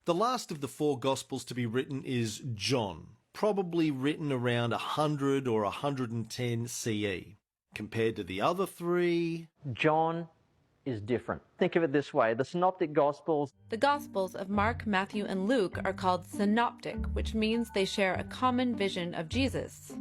The last of the four Gospels to be written is John, probably written around 100 or 110 CE. Compared to the other three, John is different. Think of it this way. The Synoptic Gospels. The Gospels of Mark, Matthew, and Luke are called synoptic, which means they share a common vision of Jesus.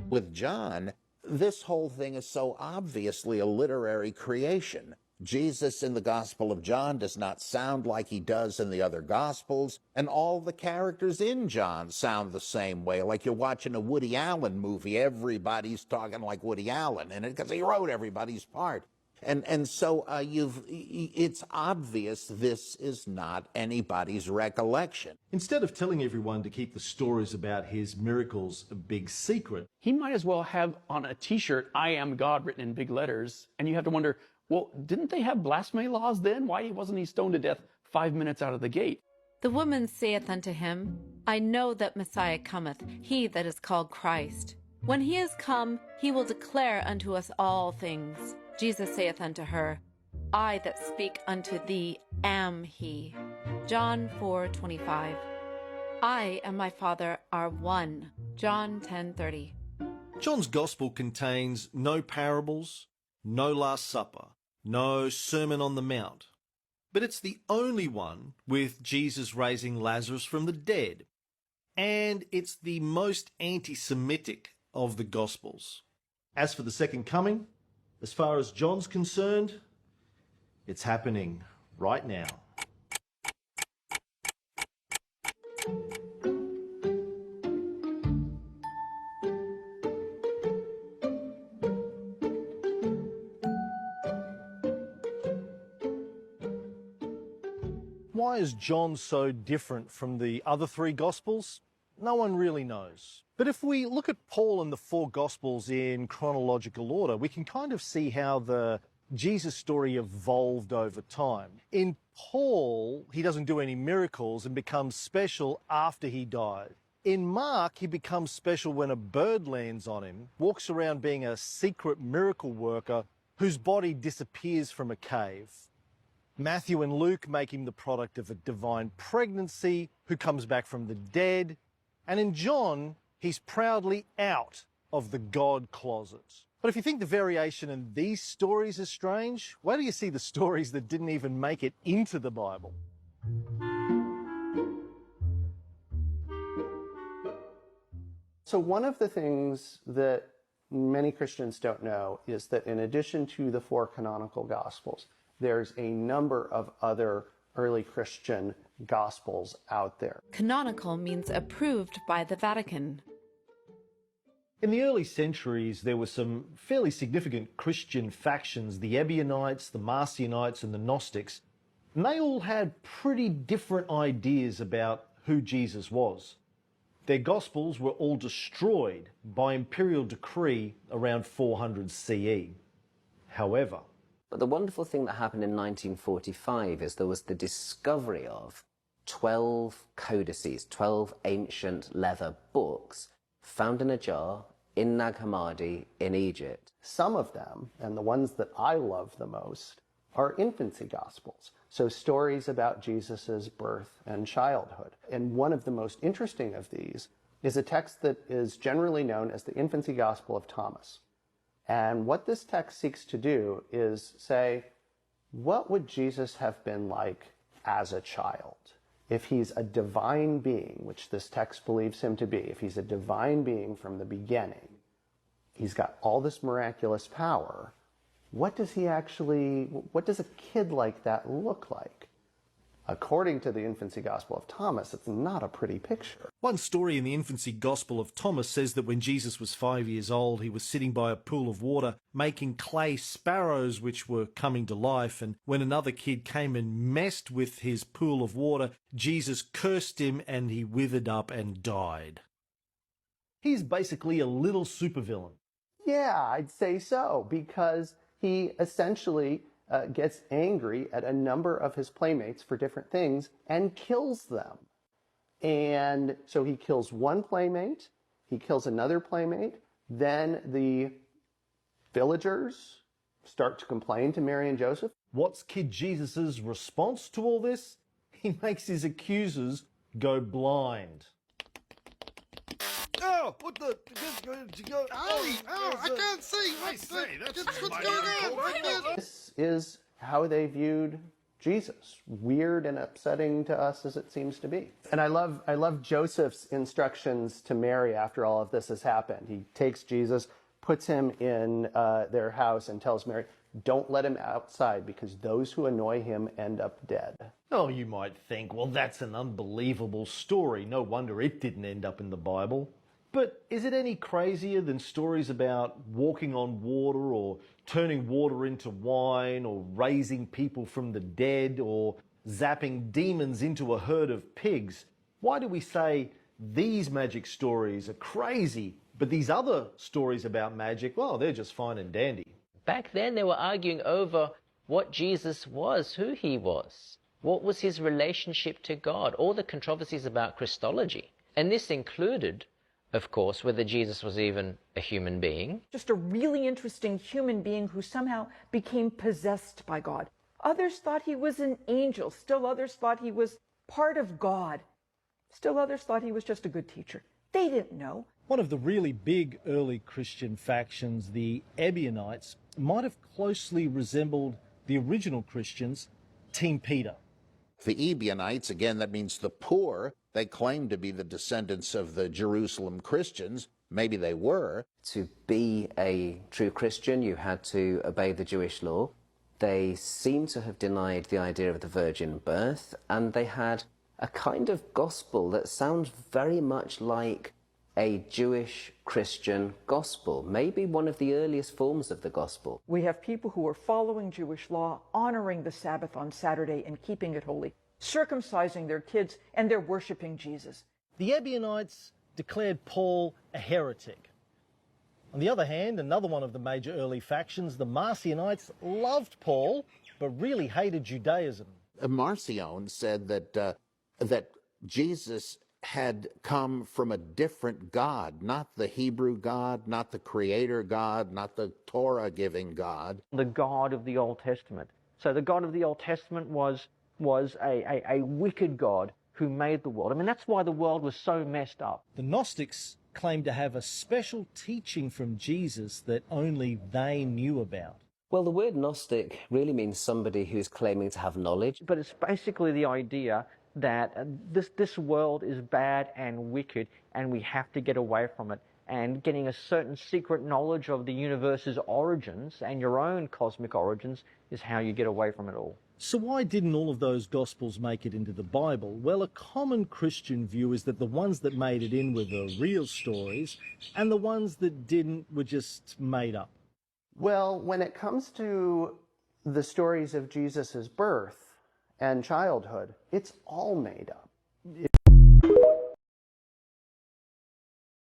With John, this whole thing is so obviously a literary creation. Jesus in the Gospel of John does not sound like he does in the other Gospels, and all the characters in John sound the same way. Like you're watching a Woody Allen movie, everybody's talking like Woody Allen in it because he wrote everybody's part. And so it's obvious this is not anybody's recollection. instead of telling everyone to keep the stories about his miracles a big secret, He might as well have on a t-shirt, "I am God," written in big letters. And you have to wonder, well, didn't they have blasphemy laws then? Why wasn't he stoned to death 5 minutes out of the gate? The woman saith unto him, I know that Messiah cometh, he that is called Christ. When he is come, he will declare unto us all things. Jesus saith unto her, I that speak unto thee am he. John 4:25. I and my Father are one. John 10:30. John's Gospel contains no parables, no Last Supper, no Sermon on the Mount. But it's the only one with Jesus raising Lazarus from the dead. And it's the most anti-Semitic of the Gospels. As for the second coming, as far as John's concerned, it's happening right now. Why is John so different from the other three Gospels? No one really knows. But if we look at Paul and the four Gospels in chronological order, we can kind of see how the Jesus story evolved over time. In Paul, he doesn't do any miracles and becomes special after he died. In Mark, he becomes special when a bird lands on him, walks around being a secret miracle worker whose body disappears from a cave. Matthew and Luke make him the product of a divine pregnancy who comes back from the dead. And in John, he's proudly out of the God closet. But if you think the variation in these stories is strange, where do you see the stories that didn't even make it into the Bible? So one of the things that many Christians don't know is that in addition to the four canonical Gospels, there's a number of other early Christian Gospels out there. Canonical means approved by the Vatican. In the early centuries, there were some fairly significant Christian factions, the Ebionites, the Marcionites, and the Gnostics, and they all had pretty different ideas about who Jesus was. Their Gospels were all destroyed by imperial decree around 400 CE. However, but the wonderful thing that happened in 1945 is there was the discovery of 12 codices, 12 ancient leather books found in a jar in Nag Hammadi in Egypt. Some of them, and the ones that I love the most, are infancy Gospels. So stories about Jesus's birth and childhood. And one of the most interesting of these is a text that is generally known as the Infancy Gospel of Thomas. And what this text seeks to do is say, what would Jesus have been like as a child? If he's a divine being, which this text believes him to be, if he's a divine being from the beginning, he's got all this miraculous power, what does a kid like that look like? According to the Infancy Gospel of Thomas, it's not a pretty picture. one story in the Infancy Gospel of Thomas says that when Jesus was 5 years old, he was sitting by a pool of water making clay sparrows which were coming to life, and when another kid came and messed with his pool of water, Jesus cursed him and he withered up and died. He's basically a little supervillain. Yeah, I'd say so, because he essentially gets angry at a number of his playmates for different things and kills them. And so he kills one playmate, he kills another playmate, then the villagers start to complain to Mary and Joseph. What's Kid Jesus's response to all this? he makes his accusers go blind. Oh, what the? I can't see. What's going on? This is how they viewed Jesus. Weird and upsetting to us as it seems to be. And I love Joseph's instructions to Mary after all of this has happened. He takes Jesus, puts him in their house, and tells Mary, don't let him outside because those who annoy him end up dead. Oh, you might think, well, that's an unbelievable story. No wonder it didn't end up in the Bible. But is it any crazier than stories about walking on water or turning water into wine or raising people from the dead or zapping demons into a herd of pigs? Why do we say these magic stories are crazy, but these other stories about magic, well, they're just fine and dandy? Back then they were arguing over what Jesus was, who he was, what was his relationship to God, all the controversies about Christology. And this included, of course, whether Jesus was even a human being. Just a really interesting human being who somehow became possessed by God. Others thought he was an angel. Still others thought he was part of God. Still others thought he was just a good teacher. They didn't know. One of the really big early Christian factions, the Ebionites, might have closely resembled the original Christians, Team Peter. The Ebionites, again, that means the poor. They claim to be the descendants of the Jerusalem Christians. Maybe they were. To be a true Christian, you had to obey the Jewish law. They seem to have denied the idea of the virgin birth, and they had a kind of gospel that sounds very much like a Jewish Christian gospel, maybe one of the earliest forms of the gospel. We have people who are following Jewish law, honoring the Sabbath on Saturday and keeping it holy, circumcising their kids, and they're worshiping Jesus. The Ebionites declared Paul a heretic. On the other hand, another one of the major early factions, the Marcionites, loved Paul, but really hated Judaism. Marcion said that Jesus had come from a different God, not the Hebrew God, not the creator God, not the Torah-giving God. The God of the Old Testament. So the God of the Old Testament was a wicked God who made the world. I mean, that's why the world was so messed up. The Gnostics claimed to have a special teaching from Jesus that only they knew about. Well, the word Gnostic really means somebody who's claiming to have knowledge. But it's basically the idea that this world is bad and wicked and we have to get away from it. And getting a certain secret knowledge of the universe's origins and your own cosmic origins is how you get away from it all. So why didn't all of those Gospels make it into the Bible? Well, a common Christian view is that the ones that made it in were the real stories and the ones that didn't were just made up. Well, when it comes to the stories of Jesus' birth and childhood, it's all made up.